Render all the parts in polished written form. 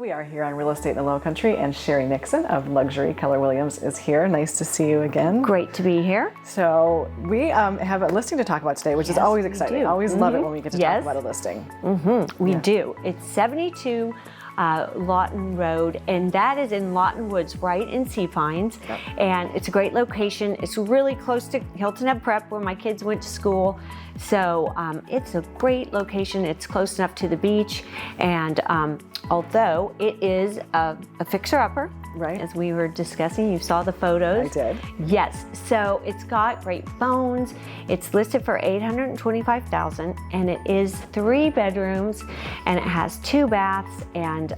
We are here on Real Estate in the Low Country, and Sheri Nixon of Luxury Keller Williams is here. Nice to see you again. Great to be here. So we have a listing to talk about today, which is always exciting. I always love it when we get to talk about a listing. We do. It's 72 Lawton Road, and that is in Lawton Woods, right in Sea Pines. And it's a great location. It's really close to Hilton and Prep, where my kids went to school. So it's a great location. It's close enough to the beach, and although it is a fixer-upper, right, as we were discussing, you saw the photos. I did. Yes. So it's got great bones. It's listed for $825,000, and it is 3 bedrooms, and it has 2 baths, and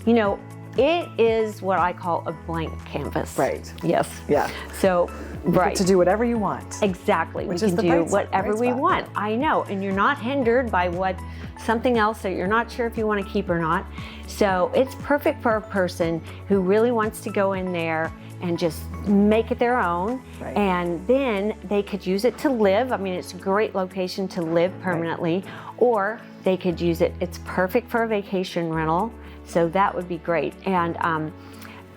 you know, it is what I call a blank canvas. Right. Yes. Yeah. So. Right. To do whatever you want. Exactly. Which we is can do whatever we want. I know. And you're not hindered by something else that you're not sure if you want to keep or not. So it's perfect for a person who really wants to go in there and just make it their own. Right. And then they could use it to live. I mean, it's a great location to live permanently, or they could use it. It's perfect for a vacation rental. So that would be great. And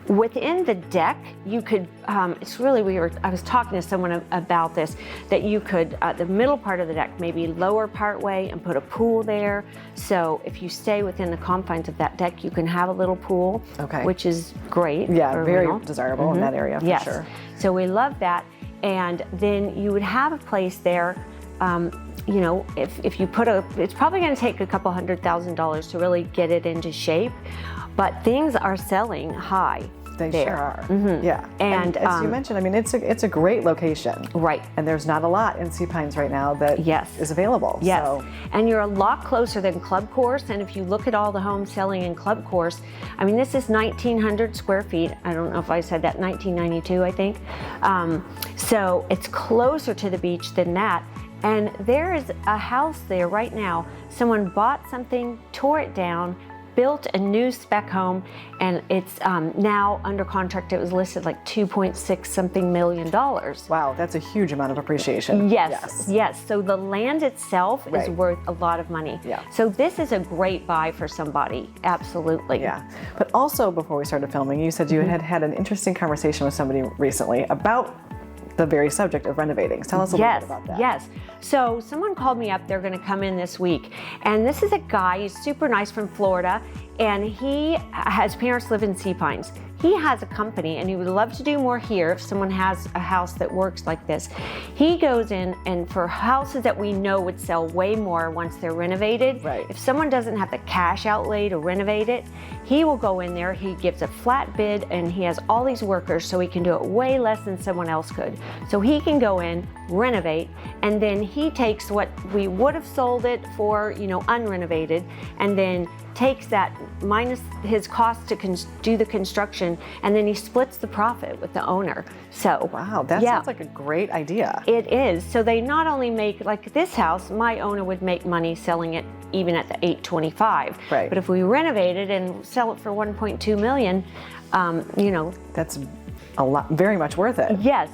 within the deck, you could, it's really weird. I was talking to someone about this, that you could, the middle part of the deck, maybe lower part way and put a pool there. So if you stay within the confines of that deck, you can have a little pool, which is great. Yeah, very desirable in that area, for sure. So we love that. And then you would have a place there, you know, if you put it's probably going to take a couple $100,000 to really get it into shape, but things are selling high. They there. Sure are. Yeah. And as you mentioned, I mean, it's a great location. Right. And there's not a lot in Sea Pines right now that is available. Yes. So. And you're a lot closer than Club Course. And if you look at all the homes selling in Club Course, I mean, this is 1,900 square feet. I don't know if I said that, 1992, I think. So it's closer to the beach than that. And there is a house there right now. Someone bought something, tore it down, built a new spec home, and it's now under contract. It was listed like $2.6 something million. Wow, that's a huge amount of appreciation. Yes. So the land itself is worth a lot of money. Yeah. So this is a great buy for somebody. Absolutely. Yeah. But also, before we started filming, you said you had an interesting conversation with somebody recently about the very subject of renovating. Tell us a little bit about that. Yes. So someone called me up. They're going to come in this week. And this is a guy, he's super nice, from Florida. And his parents live in Sea Pines. He has a company, and he would love to do more here if someone has a house that works like this. He goes in, and for houses that we know would sell way more once they're renovated, if someone doesn't have the cash outlay to renovate it, he will go in there, he gives a flat bid, and he has all these workers, so he can do it way less than someone else could. So he can go in, renovate, and then he takes what we would have sold it for, you know, unrenovated, and then takes that minus his cost to do the construction, and then he splits the profit with the owner. So wow, that sounds like a great idea. It is. So they not only make, like this house, my owner would make money selling it even at the $825. Right. But if we renovate it and sell it for $1.2 million, you know, that's a lot, very much worth it. Yes.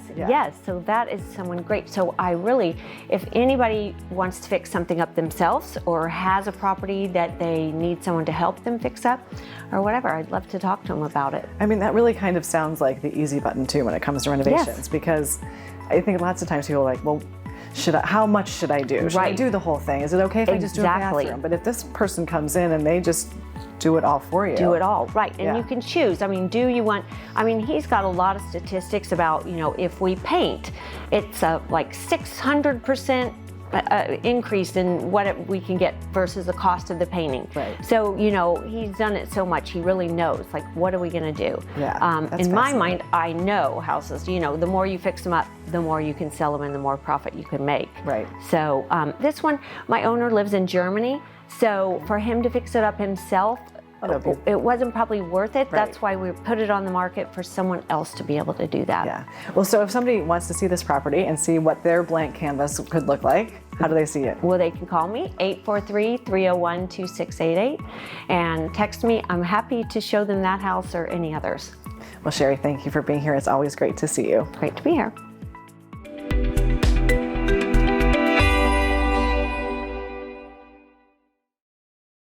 So that is someone great. So I really, if anybody wants to fix something up themselves or has a property that they need someone to help them fix up or whatever, I'd love to talk to them about it. I mean, that really kind of sounds like the easy button too when it comes to renovations, because I think lots of times people are like, well, how much should I do? Should I do the whole thing? Is it okay if I just do a bathroom? But if this person comes in and they just do it all for you. Do it all, right. And you can choose. I mean, do you want, I mean, he's got a lot of statistics about, you know, if we paint, it's like 600% increase in what we can get versus the cost of the painting. Right. So, you know, he's done it so much, he really knows, like, what are we going to do? Yeah, in my mind, I know houses, you know, the more you fix them up, the more you can sell them and the more profit you can make. Right. So this one, my owner lives in Germany. So for him to fix it up himself, it wasn't probably worth it. That's why we put it on the market for someone else to be able to do that. Yeah. Well, so if somebody wants to see this property and see what their blank canvas could look like, how do they see it? Well, they can call me, 843-301-2688, and text me. I'm happy to show them that house or any others. Well, Sheri, thank you for being here. It's always great to see you. Great to be here.